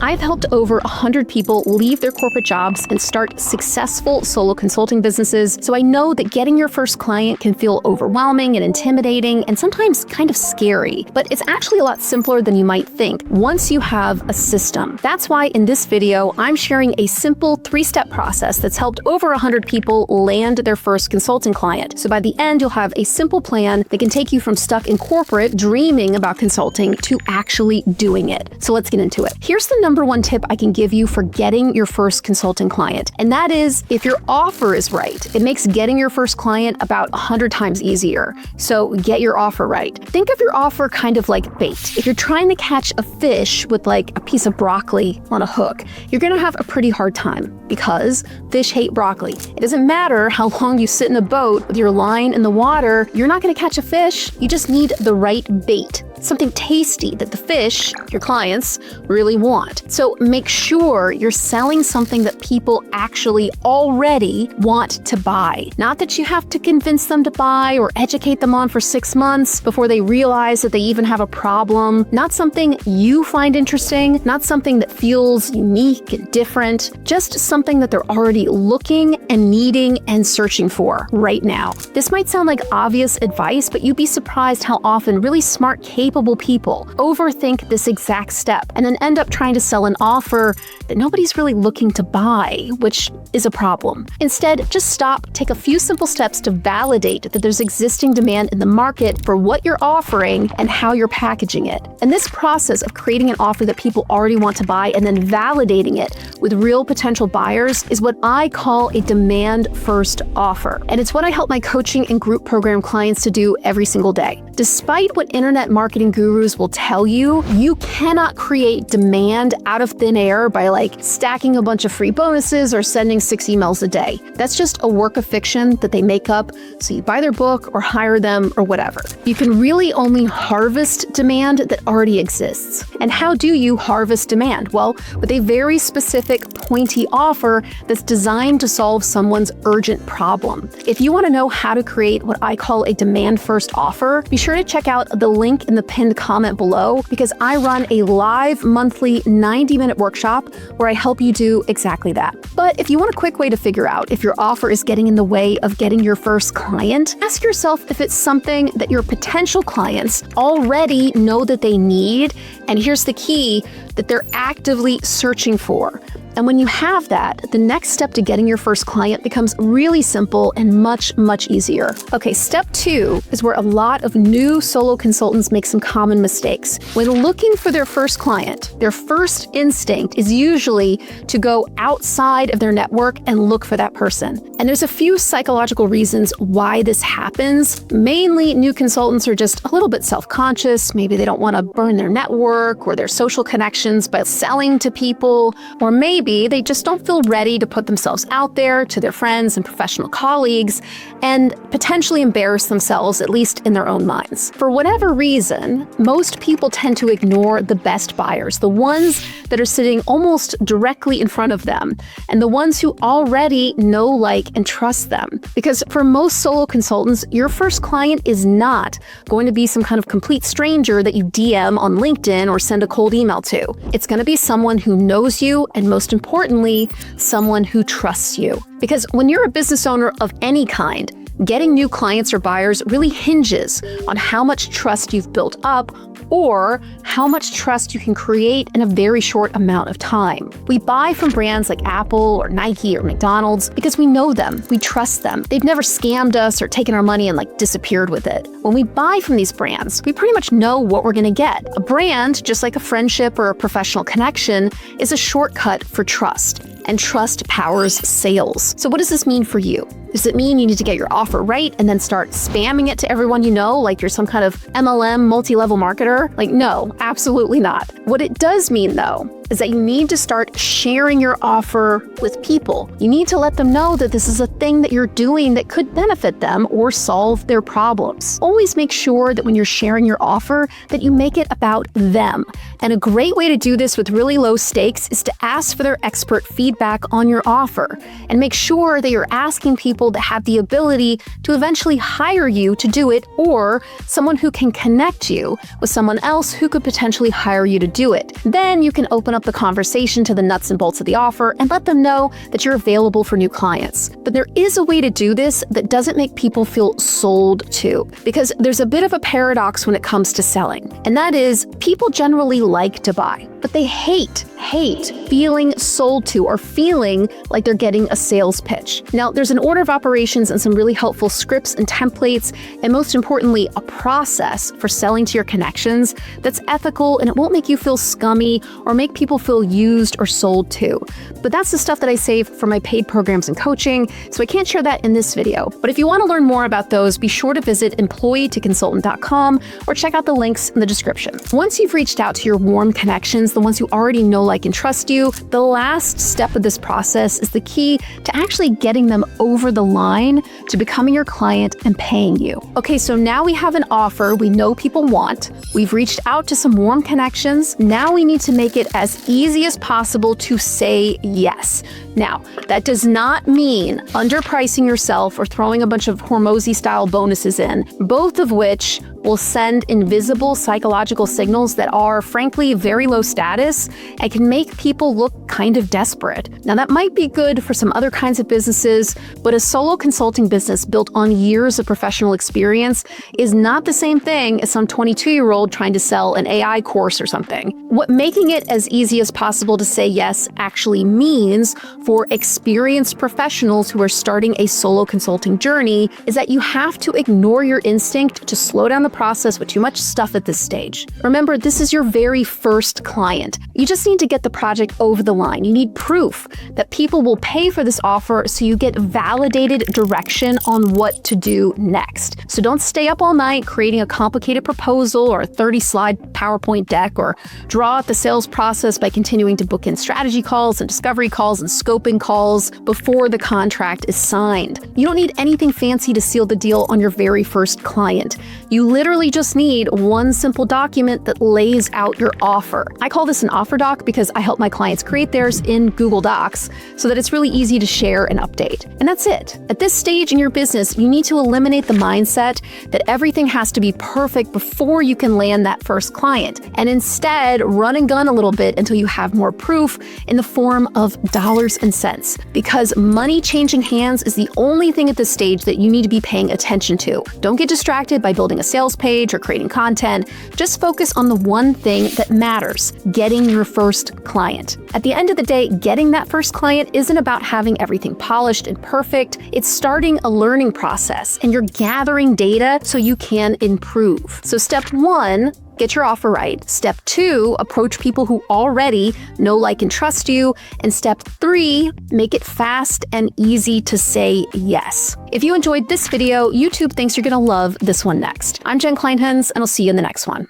I've helped over 100 people leave their corporate jobs and start successful solo consulting businesses, so I know that getting your first client can feel overwhelming and intimidating and sometimes kind of scary, but it's actually a lot simpler than you might think once you have a system. That's why in this video, I'm sharing a simple 3-step process that's helped over 100 people land their first consulting client. So by the end, you'll have a simple plan that can take you from stuck in corporate, dreaming about consulting, to actually doing it. So let's get into it. Here's the number one tip I can give you for getting your first consulting client, and that is if your offer is right. It makes getting your first client about 100 times easier. So get your offer right. Think of your offer kind of like bait. If you're trying to catch a fish with like a piece of broccoli on a hook, you're gonna have a pretty hard time because fish hate broccoli. It doesn't matter how long you sit in a boat with your line in the water, you're not gonna catch a fish. You just need the right bait. Something tasty that the fish, your clients, really want. So make sure you're selling something that people actually already want to buy. Not that you have to convince them to buy or educate them on for 6 months before they realize that they even have a problem. Not something you find interesting, not something that feels unique and different, just something that they're already looking and needing and searching for right now. This might sound like obvious advice, but you'd be surprised how often really smart, capable people overthink this exact step and then end up trying to sell an offer that nobody's really looking to buy, which is a problem. Instead, just stop, take a few simple steps to validate that there's existing demand in the market for what you're offering and how you're packaging it. And this process of creating an offer that people already want to buy and then validating it with real potential buyers is what I call a demand-first offer. And it's what I help my coaching and group program clients to do every single day. Despite what internet marketing gurus will tell you, you cannot create demand out of thin air by like stacking a bunch of free bonuses or sending 6 emails a day. That's just a work of fiction that they make up so you buy their book or hire them or whatever. You can really only harvest demand that already exists. And how do you harvest demand? Well, with a very specific, pointy offer that's designed to solve someone's urgent problem. If you want to know how to create what I call a demand-first offer, be sure to check out the link in the pinned comment below because I run a live monthly 90-minute workshop where I help you do exactly that. But if you want a quick way to figure out if your offer is getting in the way of getting your first client, ask yourself if it's something that your potential clients already know that they need, and here's the key, that they're actively searching for. And when you have that, the next step to getting your first client becomes really simple and much, much easier. Okay, step 2 is where a lot of new solo consultants make some common mistakes. When looking for their first client, their first instinct is usually to go outside of their network and look for that person. And there's a few psychological reasons why this happens. Mainly, new consultants are just a little bit self-conscious. Maybe they don't want to burn their network or their social connections by selling to people, or maybe they just don't feel ready to put themselves out there to their friends and professional colleagues and potentially embarrass themselves, at least in their own minds. For whatever reason, most people tend to ignore the best buyers, the ones that are sitting almost directly in front of them, and the ones who already know, like, and trust them. Because for most solo consultants, your first client is not going to be some kind of complete stranger that you DM on LinkedIn or send a cold email to. It's going to be someone who knows you and, most importantly, someone who trusts you. Because when you're a business owner of any kind, getting new clients or buyers really hinges on how much trust you've built up or how much trust you can create in a very short amount of time. We buy from brands like Apple or Nike or McDonald's because we know them, we trust them. They've never scammed us or taken our money and like disappeared with it. When we buy from these brands, we pretty much know what we're gonna get. A brand, just like a friendship or a professional connection, is a shortcut for trust. And trust powers sales. So what does this mean for you? Does it mean you need to get your offer right and then start spamming it to everyone you know, like you're some kind of MLM multi-level marketer? Like, no, absolutely not. What it does mean, though, is that you need to start sharing your offer with people. You need to let them know that this is a thing that you're doing that could benefit them or solve their problems. Always make sure that when you're sharing your offer, that you make it about them. And a great way to do this with really low stakes is to ask for their expert feedback on your offer and make sure that you're asking people that have the ability to eventually hire you to do it, or someone who can connect you with someone else who could potentially hire you to do it. Then you can open up up the conversation to the nuts and bolts of the offer and let them know that you're available for new clients. But there is a way to do this that doesn't make people feel sold to, because there's a bit of a paradox when it comes to selling. And that is, people generally like to buy, but they hate feeling sold to or feeling like they're getting a sales pitch. Now, there's an order of operations and some really helpful scripts and templates, and most importantly, a process for selling to your connections that's ethical and it won't make you feel scummy or make people feel used or sold to. But that's the stuff that I save for my paid programs and coaching, so I can't share that in this video. But if you want to learn more about those, be sure to visit employeetoconsultant.com or check out the links in the description. Once you've reached out to your warm connections, the ones who already know, like, and trust you, the last step of this process is the key to actually getting them over the line to becoming your client and paying you. Okay, so now we have an offer we know people want. We've reached out to some warm connections. Now we need to make it as easy as possible to say yes. Now, that does not mean underpricing yourself or throwing a bunch of Hormozy-style bonuses in, both of which will send invisible psychological signals that are, frankly, very low status and can make people look kind of desperate. Now, that might be good for some other kinds of businesses, but a solo consulting business built on years of professional experience is not the same thing as some 22-year-old trying to sell an AI course or something. What making it as easy as possible to say yes actually means for experienced professionals who are starting a solo consulting journey is that you have to ignore your instinct to slow down the process with too much stuff at this stage. Remember, this is your very first client. You just need to get the project over the line. You need proof that people will pay for this offer so you get validated direction on what to do next. So don't stay up all night creating a complicated proposal or a 30-slide PowerPoint deck, or draw out the sales process by continuing to book in strategy calls and discovery calls and scoping calls before the contract is signed. You don't need anything fancy to seal the deal on your very first client. You literally just need one simple document that lays out your offer. I call this an offer doc because I help my clients create theirs in Google Docs so that it's really easy to share and update. And that's it. At this stage in your business, you need to eliminate the mindset that everything has to be perfect before you can land that first client, and instead run and gun a little bit until you have more proof in the form of dollars and cents. Because money changing hands is the only thing at this stage that you need to be paying attention to. Don't get distracted by building a sales page or creating content. Just focus on the one thing that matters: getting your first client. At the end of the day, getting that first client isn't about having everything polished and perfect. It's starting a learning process, and you're gathering data so you can improve. So step 1, get your offer right. Step 2, approach people who already know, like, and trust you. And step 3, make it fast and easy to say yes. If you enjoyed this video, YouTube thinks you're gonna love this one next. I'm Jen Clinehens, and I'll see you in the next one.